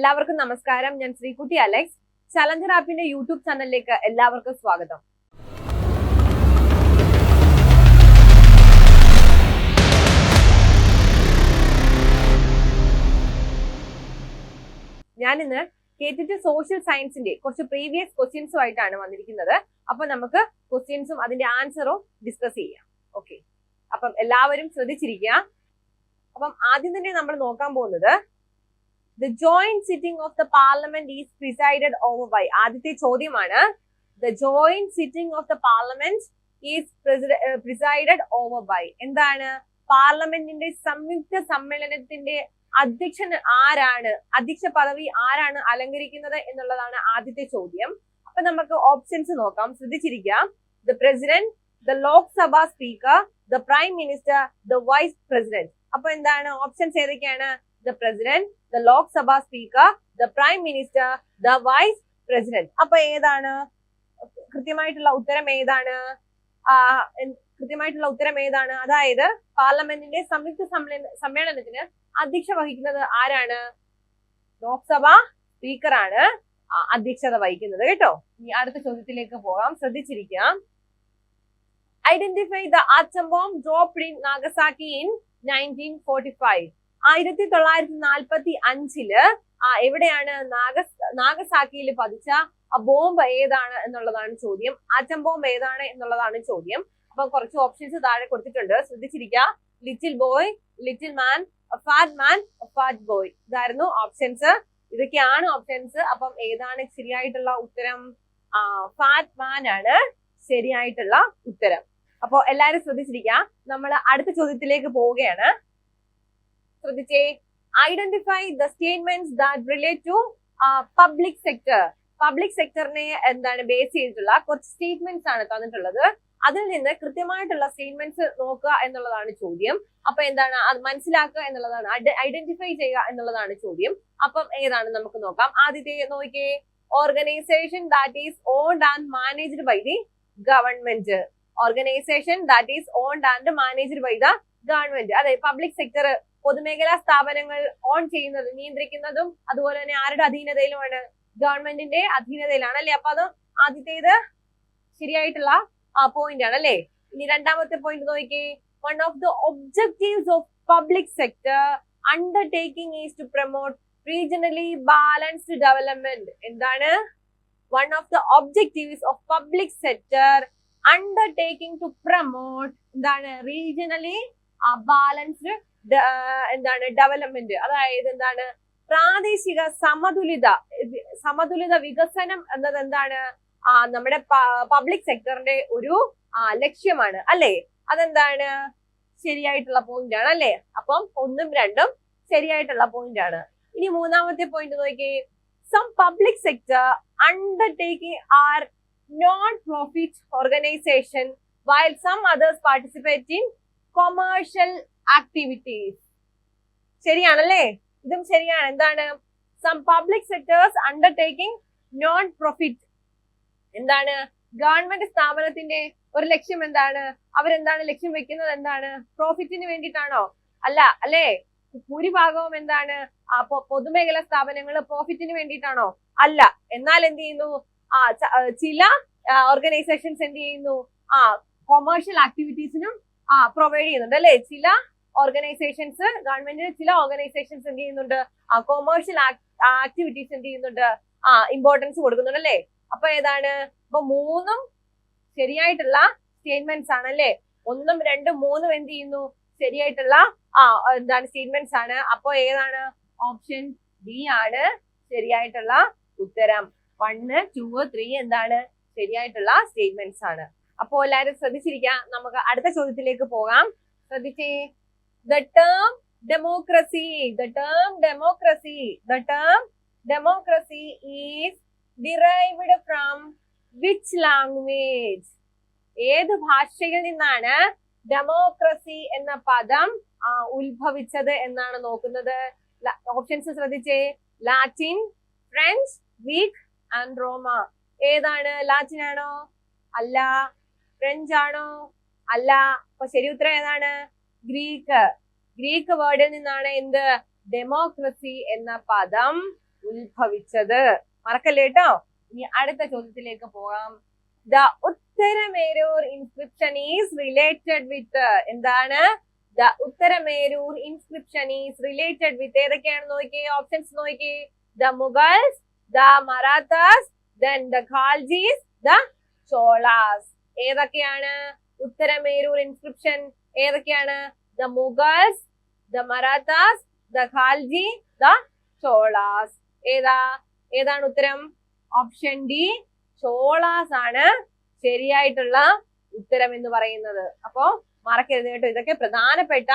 എല്ലാവർക്കും നമസ്കാരം. ഞാൻ ശ്രീകുട്ടി അലക്സ്. ചലഞ്ചർ ആപ്പിന്റെ യൂട്യൂബ് ചാനലിലേക്ക് എല്ലാവർക്കും സ്വാഗതം. ഞാനിന്ന് KTT സോഷ്യൽ സയൻസിന്റെ കുറച്ച് പ്രീവിയസ് ക്വസ്റ്റ്യൻസുമായിട്ടാണ് വന്നിരിക്കുന്നത്. അപ്പൊ നമുക്ക് ക്വസ്റ്റ്യൻസും അതിന്റെ ആൻസറും ഡിസ്കസ് ചെയ്യാം. ഓക്കെ, അപ്പം എല്ലാവരും ശ്രദ്ധിച്ചിരിക്കുക. അപ്പം ആദ്യം തന്നെ നമ്മൾ നോക്കാൻ പോകുന്നത് The joint sitting of the parliament is presided over by. ആദ്യത്തെ ചോദ്യമാണ് The joint sitting of the parliament is presided over by. എന്താണ്? പാർലമെന്റിന്റെ സംയുക്ത സമ്മേളനത്തിന്റെ അധ്യക്ഷൻ ആരാണ്? അധ്യക്ഷ പദവി ആരാണ് അലങ്കരിക്കുന്നത് എന്നുള്ളതാണ് ആദ്യത്തെ ചോദ്യം. അപ്പൊ നമുക്ക് ഓപ്ഷൻസ് നോക്കാം. ശ്രദ്ധിച്ചിരിക്കുക. The president, the Lok Sabha speaker, the prime minister, the vice president. അപ്പൊ എന്താണ് ഓപ്ഷൻസ് ഏതൊക്കെയാണ്? The president, the Lok Sabha speaker, the prime minister, the vice president. അപ്പൊ ഏതാണ് കൃത്യമായിട്ടുള്ള ഉത്തരം? ഏതാണ്? അതായത് പാർലമെന്റിന്റെ സംയുക്ത സമ്മേളനത്തിന് അധ്യക്ഷ വഹിക്കുന്നത് ആരാണ്? ലോക്സഭ സ്പീക്കർ ആണ് അധ്യക്ഷത വഹിക്കുന്നത് കേട്ടോ. ഇനി അടുത്ത ചോദ്യത്തിലേക്ക് പോകാം. ശ്രദ്ധിച്ചിരിക്കുക. Identify the atom bomb dropped in Nagasaki in 1945. 1945 എവിടെയാണ് നാഗസാക്കിയിൽ പതിച്ച ആ ബോംബ് ഏതാണ് എന്നുള്ളതാണ് ചോദ്യം. ആറ്റം ബോംബ് ഏതാണ് എന്നുള്ളതാണ് ചോദ്യം. അപ്പൊ കുറച്ച് ഓപ്ഷൻസ് താഴെ കൊടുത്തിട്ടുണ്ട്. ശ്രദ്ധിച്ചിരിക്കുക. ലിറ്റിൽ ബോയ്, ലിറ്റിൽ മാൻ, ഫാറ്റ് മാൻ, ഫാറ്റ് ബോയ്. ഇതായിരുന്നു ഓപ്ഷൻസ്. ഇതൊക്കെയാണ് ഓപ്ഷൻസ്. അപ്പം ഏതാണ് ശരിയായിട്ടുള്ള ഉത്തരം? ഫാറ്റ് മാൻ ആണ് ശരിയായിട്ടുള്ള ഉത്തരം. അപ്പൊ എല്ലാരും ശ്രദ്ധിച്ചിരിക്കുക. നമ്മൾ അടുത്ത ചോദ്യത്തിലേക്ക് പോവുകയാണ്. ശ്രദ്ധിച്ചേ. Identify the statements that relate to public sector. Public സെക്ടറിനെ എന്താണ് ബേസ് ചെയ്തിട്ടുള്ള കുറച്ച് സ്റ്റേറ്റ്മെന്റ്സ് ആണ് തന്നിട്ടുള്ളത്. അതിൽ നിന്ന് കൃത്യമായിട്ടുള്ള സ്റ്റേറ്റ്മെന്റ്സ് നോക്കുക എന്നുള്ളതാണ് ചോദ്യം. അപ്പൊ എന്താണ് അത് മനസ്സിലാക്കുക എന്നുള്ളതാണ്, ഐഡന്റിഫൈ ചെയ്യുക എന്നുള്ളതാണ് ചോദ്യം. അപ്പം ഏതാണ് നമുക്ക് നോക്കാം. ആദ്യത്തെ നോക്കിയേ. Organisation that is owned and managed by the government. Organisation that is owned and managed by the government. അതെ, പബ്ലിക് സെക്ടർ പൊതുമേഖലാ സ്ഥാപനങ്ങൾ ഓൺ ചെയ്യുന്നത്, നിയന്ത്രിക്കുന്നതും അതുപോലെ തന്നെ ആരുടെ അധീനതയിലുമാണ്? ഗവൺമെന്റിന്റെ അധീനതയിലാണ് അല്ലെ. അപ്പൊ അത് ആദ്യത്തേത് ശരിയായിട്ടുള്ള പോയിന്റ് ആണ് അല്ലെ. ഇനി രണ്ടാമത്തെ പോയിന്റ് നോക്കിയേ. One of the objectives of public sector undertaking is to promote regionally balanced development. എന്താണ്? One of the objectives of public sector undertaking to promote എന്താണ്? റീജിയണലി ബാലൻസ്ഡ് എന്താണ് ഡെവലപ്മെന്റ്. അതായത് എന്താണ്? പ്രാദേശിക സമതുലിത വികസനം എന്നത് എന്താണ്? നമ്മുടെ പബ്ലിക് സെക്ടറിന്റെ ഒരു ലക്ഷ്യമാണ് അല്ലെ. അതെന്താണ്? ശരിയായിട്ടുള്ള പോയിന്റ് ആണ് അല്ലെ. അപ്പം 1ഉം 2ഉം ശരിയായിട്ടുള്ള പോയിന്റ് ആണ്. ഇനി മൂന്നാമത്തെ പോയിന്റ് നോക്കിയേ. Some public sector undertaking are non profit organisation while some others participate in commercial activities. ശരിയാണല്ലേ. ഇതും ശരിയാണ്. എന്താണ്? Some public sectors undertaking non profit. എന്താണ്? ഗവൺമെന്റ് സ്ഥാപനത്തിന്റെ ഒരു ലക്ഷ്യം എന്താണ്? അവരെന്താണ് ലക്ഷ്യം വെക്കുന്നത്? എന്താണ്? പ്രോഫിറ്റിന് വേണ്ടിയിട്ടാണോ? അല്ല അല്ലേ. ഭൂരിഭാഗവും എന്താണ്? പൊതുമേഖലാ സ്ഥാപനങ്ങൾ പ്രോഫിറ്റിന് വേണ്ടിയിട്ടാണോ? അല്ല. എന്നാൽ എന്ത് ചെയ്യുന്നു? ചില ഓർഗനൈസേഷൻസ് എന്ത് ചെയ്യുന്നു? കൊമേഴ്ഷ്യൽ ആക്ടിവിറ്റീസിനും പ്രൊവൈഡ് ചെയ്യുന്നുണ്ട് അല്ലെ. ചില ഓർഗനൈസേഷൻസ്, ഗവൺമെന്റിന് ചില ഓർഗനൈസേഷൻസ് എന്ത് ചെയ്യുന്നുണ്ട്? കൊമേഴ്ഷ്യൽ ആക്ടിവിറ്റീസ് എന്ത് ചെയ്യുന്നുണ്ട്? ഇമ്പോർട്ടൻസ് കൊടുക്കുന്നുണ്ട് അല്ലെ. അപ്പൊ ഏതാണ്? അപ്പൊ 3ഉം ശരിയായിട്ടുള്ള സ്റ്റേറ്റ്മെന്റ്സ് ആണ് അല്ലെ. 1ഉം 2ഉം 3ഉം എന്ത് ചെയ്യുന്നു? ശരിയായിട്ടുള്ള എന്താണ് സ്റ്റേറ്റ്മെന്റ്സ് ആണ്. അപ്പൊ ഏതാണ്? ഓപ്ഷൻ ബി ആണ് ശരിയായിട്ടുള്ള ഉത്തരം. 1, 2, 3 എന്താണ്? ശരിയായിട്ടുള്ള സ്റ്റേറ്റ്മെന്റ്സ് ആണ്. അപ്പോ എല്ലാവരും ശ്രദ്ധിച്ചിരിക്കാം. നമുക്ക് അടുത്ത ചോദ്യത്തിലേക്ക് പോകാം. ശ്രദ്ധിച്ചേ. The term democracy is derived from which language? ഏത് ഭാഷയിൽ നിന്നാണ് ഡെമോക്രസി എന്ന പദം ഉത്ഭവിച്ചത് എന്നാണ് നോക്കുന്നത്. ഓപ്ഷൻസ് ശ്രദ്ധിച്ചേ. ലാറ്റിൻ, ഫ്രഞ്ച്, ഗ്രീക്ക് ആൻഡ് റോമ. ഏതാണ്? ലാറ്റിൻ ആണോ? അല്ല. ഫ്രഞ്ച് ആണോ? അല്ല. അപ്പൊ ശരി ഉത്തരം ഏതാണ്? ഗ്രീക്ക് വേർഡിൽ നിന്നാണ് എന്ത്? ഡെമോക്രസി എന്ന പദം ഉത്ഭവിച്ചത്. മറക്കല്ലേ കേട്ടോ. ഇനി അടുത്ത ചോദ്യത്തിലേക്ക് പോകാം. The Uthiramerur inscription is related with. എന്താണ്? The Uthiramerur inscription is related with. ഏതൊക്കെയാണ് നോക്കിയേ, ഓപ്ഷൻസ് നോക്കിയേ. The Mughals, the Marathas, then the Khaljis, the Cholas. ഏതൊക്കെയാണ് ഉത്തരമേരൂർ ഇൻസ്ക്രിപ്ഷൻ? ഏതൊക്കെയാണ്? The Mughals, the Marathas, the Khalji, the Cholas. ഏതാണ് ഉത്തരം? ഓപ്ഷൻ ഡി, ചോളാസ് ആണ് ശരിയായിട്ടുള്ള ഉത്തരം എന്ന് പറയുന്നത്. അപ്പോ മറക്കരുത് കേട്ടോ. ഇതൊക്കെ പ്രധാനപ്പെട്ട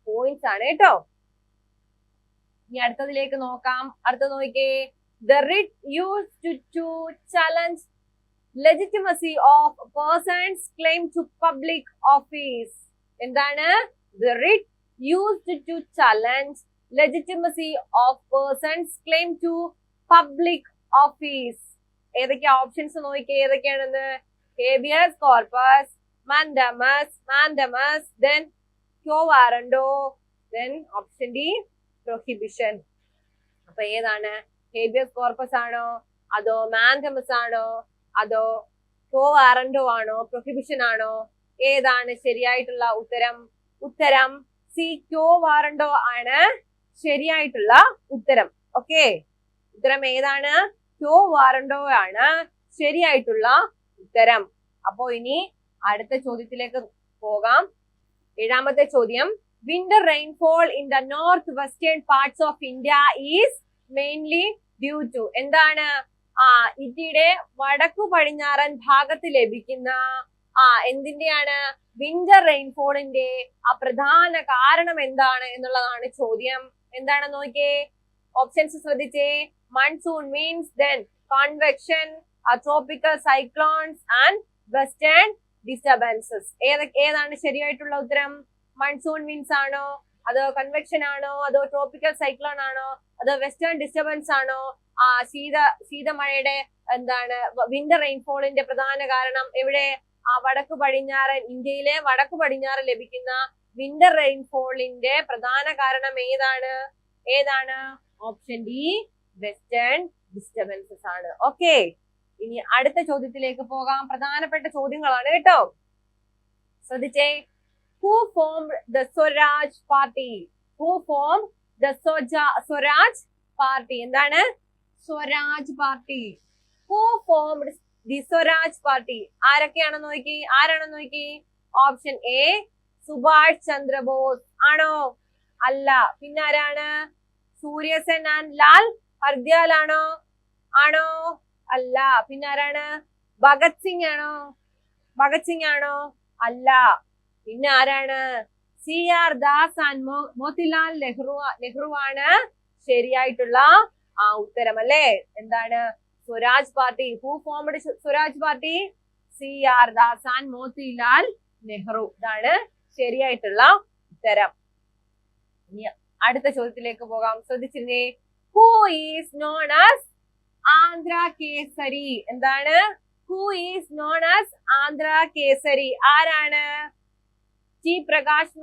പോയിന്റ്സ് ആണ് കേട്ടോ. ഇനി അടുത്തതിലേക്ക് നോക്കാം. അടുത്ത നോക്കിയേ. The writ used to challenge legitimacy of a person's claim to public office. എന്താണ്? The writ used to challenge legitimacy of person's claim to public office. ഏതൊക്കെയാ ഓപ്ഷൻസ് നോക്കിയേ, ഏതൊക്കെയാണെന്ന്? Habeas corpus, mandamus, then quo warranto, then option D, prohibition. അപ്പൊ ഏതാണ്? Habeas corpus ആണോ, അതോ mandamus ആണോ, അതോ quo warranto ആണോ, പ്രൊഹിബിഷൻ ആണോ? ഏതാണ് ശരിയായിട്ടുള്ള ഉത്തരം? ഉത്തരം സി, quo warranto ആണ് ശരിയായിട്ടുള്ള ഉത്തരം. ഓക്കെ, ഉത്തരം ഏതാണ്? quo warranto ആണ് ശരിയായിട്ടുള്ള ഉത്തരം. അപ്പോ ഇനി അടുത്ത ചോദ്യത്തിലേക്ക് പോകാം. ഏഴാമത്തെ ചോദ്യം. Winter rainfall in the north western parts of India is mainly due to. എന്താണ്? ഇന്ത്യയുടെ വടക്കു പടിഞ്ഞാറൻ ഭാഗത്ത് ലഭിക്കുന്ന എന്തിന്റെയാണ്? വിന്റർ റെയിൻഫോളിന്റെ പ്രധാന കാരണം എന്താണ് എന്നുള്ളതാണ് ചോദ്യം. എന്താണെന്ന് നോക്കിയേ, ഓപ്ഷൻസ് ശ്രദ്ധിച്ചേ. Monsoon means, then convection, tropical cyclones and western disturbances. ഏതാണ് ശരിയായിട്ടുള്ള ഉത്തരം? മൺസൂൺ മീൻസ് ആണോ, അതോ കൺവെക്ഷൻ ആണോ, അതോ ട്രോപ്പിക്കൽ സൈക്ലോൺ ആണോ, അതോ വെസ്റ്റേൺ ഡിസ്റ്റർബൻസ് ആണോ? ശീതമഴയുടെ എന്താണ് വിന്റർ റെയിൻഫോളിന്റെ പ്രധാന കാരണം എവിടെ? വടക്കു പടിഞ്ഞാറൻ ഇന്ത്യയിലെ വടക്കു പടിഞ്ഞാറ് ലഭിക്കുന്ന വിന്റർ റെയിൻഫോളിന്റെ പ്രധാന കാരണം ഏതാണ്? ഓപ്ഷൻ ഡി, വെസ്റ്റേൺ ഡിസ്റ്റർബൻസസ് ആണ്. ഓക്കെ, ഇനി അടുത്ത ചോദ്യത്തിലേക്ക് പോകാം. പ്രധാനപ്പെട്ട ചോദ്യങ്ങളാണ് കേട്ടോ. ശ്രദ്ധിച്ചേ. Who formed the Swaraj Party? Who formed the Swaraj Party? എന്താണ്? Swaraj party. Who formed the Swaraj Party? ആരാണെന്ന് നോക്കി. ഓപ്ഷൻ എ, സുഭാഷ് ചന്ദ്രബോസ് ആണോ? അല്ല. പിന്നെ ആരാണ്? സൂര്യസെൻ ആൻഡ് ലാൽ ഹർദ്യാൽ ആണോ? അല്ല. പിന്നെ ആരാണ്? ഭഗത് സിംഗ് ആണോ? അല്ല. പിന്നെ ആരാണ്? CR ദാസ് ആൻഡ് മോത്തിലാൽ നെഹ്റു ആണ് ശരിയായിട്ടുള്ള ഉത്തരം അല്ലേ? എന്താണ്? Swaraj party. Who formed Swaraj party? CR Das and Motilal Nehru. ഇതാണ് ശരിയായിട്ടുള്ള ഉത്തരം. ഇനി അടുത്ത ചോദ്യത്തിലേക്ക് പോകാം. ശ്രദ്ധിച്ചിരുന്നേ. Who is known as Andhra Kesari? എന്താണ്? Who is known as Andhra Kesari? ആരാണ്? ടി പ്രകാശം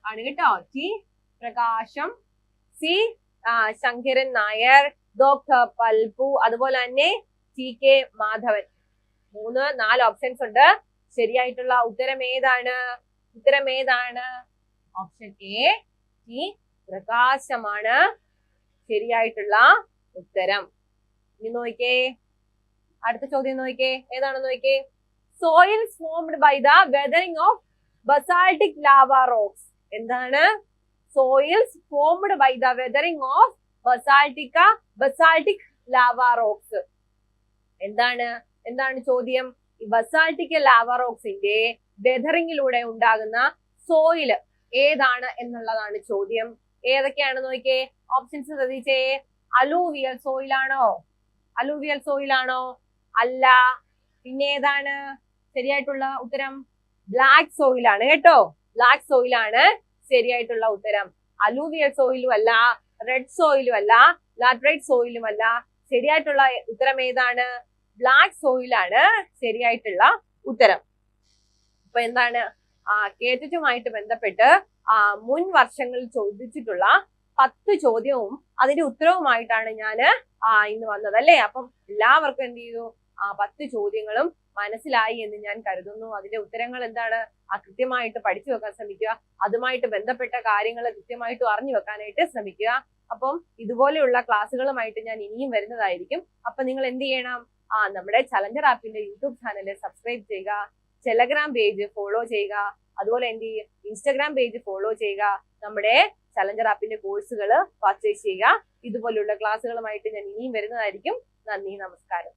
ആണ് കേട്ടോ. T Prakasam, C Sankaran Nair, doctor Palpu, അതുപോലെ തന്നെ TK മാധവൻ. 3-4 ഓപ്ഷൻസ് ഉണ്ട്. ശരിയായിട്ടുള്ള ഉത്തരം ഏതാണ്? ഓപ്ഷൻ എ, ടി പ്രകാശമാണ് ശരിയായിട്ടുള്ള ഉത്തരം. ഇനി നോക്കിയേ, അടുത്ത ചോദ്യം നോക്കിയേ. ഏതാണെന്ന് നോക്കിയേ. Soils formed by the weathering of basaltic lava rocks. എന്താണ്? Soils formed by the weathering of basaltic lava rocks. എന്താണ് ചോദ്യം? ഈ ബസാൾട്ടിക് ലാവ റോക്സിന്റെ വെതറിങ്ങിലൂടെ ഉണ്ടാകുന്ന സോയിൽ ഏതാണ് എന്നുള്ളതാണ് ചോദ്യം. ഏതൊക്കെയാണ് നോക്കിയേ. ഓപ്ഷൻസ് ശ്രദ്ധിച്ചേ. അലൂവിയൽ സോയിൽ ആണോ? അല്ല. പിന്നെ ഏതാണ് ശരിയായിട്ടുള്ള ഉത്തരം? ബ്ലാക്ക് സോയിൽ ആണ് കേട്ടോ. ബ്ലാക്ക് സോയിൽ ആണ് ശരിയായിട്ടുള്ള ഉത്തരം. അലൂവിയൽ സോയിലും അല്ല, റെഡ് സോയിലും അല്ല, ലാറ്ററൈറ്റ് സോയിലും അല്ല. ശരിയായിട്ടുള്ള ഉത്തരം ഏതാണ്? ബ്ലാക്ക് സോയിൽ ആണ് ശരിയായിട്ടുള്ള ഉത്തരം. അപ്പൊ എന്താണ്? കേറ്ററ്റുമായിട്ട് ബന്ധപ്പെട്ട് മുൻ വർഷങ്ങളിൽ ചോദിച്ചിട്ടുള്ള 10 ചോദ്യവും അതിന്റെ ഉത്തരവുമായിട്ടാണ് ഞാൻ ഇന്ന് വന്നത് അല്ലേ. അപ്പം എല്ലാവർക്കും എന്ത് ചെയ്തു 10 ചോദ്യങ്ങളും മനസ്സിലായി എന്ന് ഞാൻ കരുതുന്നു. അതിന്റെ ഉത്തരങ്ങൾ എന്താണ് കൃത്യമായിട്ട് പഠിച്ചു വെക്കാൻ ശ്രമിക്കുക. അതുമായിട്ട് ബന്ധപ്പെട്ട കാര്യങ്ങൾ കൃത്യമായിട്ട് അറിഞ്ഞു വെക്കാനായിട്ട് ശ്രമിക്കുക. അപ്പം ഇതുപോലെയുള്ള ക്ലാസ്സുകളുമായിട്ട് ഞാൻ ഇനിയും വരുന്നതായിരിക്കും. അപ്പൊ നിങ്ങൾ എന്ത് ചെയ്യണം? നമ്മുടെ ചലഞ്ചർ ആപ്പിന്റെ യൂട്യൂബ് ചാനൽ സബ്സ്ക്രൈബ് ചെയ്യുക, ടെലഗ്രാം പേജ് ഫോളോ ചെയ്യുക, അതുപോലെ എന്ത് ചെയ്യുക, ഇൻസ്റ്റാഗ്രാം പേജ് ഫോളോ ചെയ്യുക, നമ്മുടെ ചലഞ്ചർ ആപ്പിന്റെ കോഴ്സുകൾ പർച്ചേസ് ചെയ്യുക. ഇതുപോലുള്ള ക്ലാസ്സുകളുമായിട്ട് ഞാൻ ഇനിയും വരുന്നതായിരിക്കും. നന്ദി, നമസ്കാരം.